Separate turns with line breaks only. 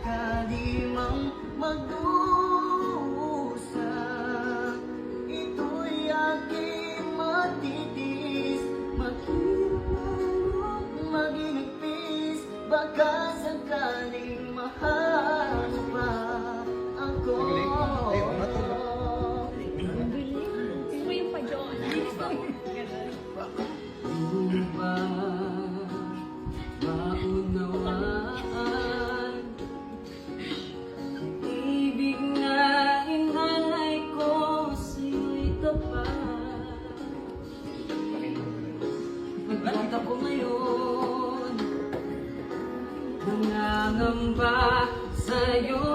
sakali mang magdusa, ito'y aking matitiis. Maghirap maging nagpis, baka sakaling mahal mo pa ako.
Gusto mo yung pa-John?
Di ba maunawaan? Ibig na inalay ko sa'yo'y tapat. Pagkat ako ngayon nangangamba sa'yo.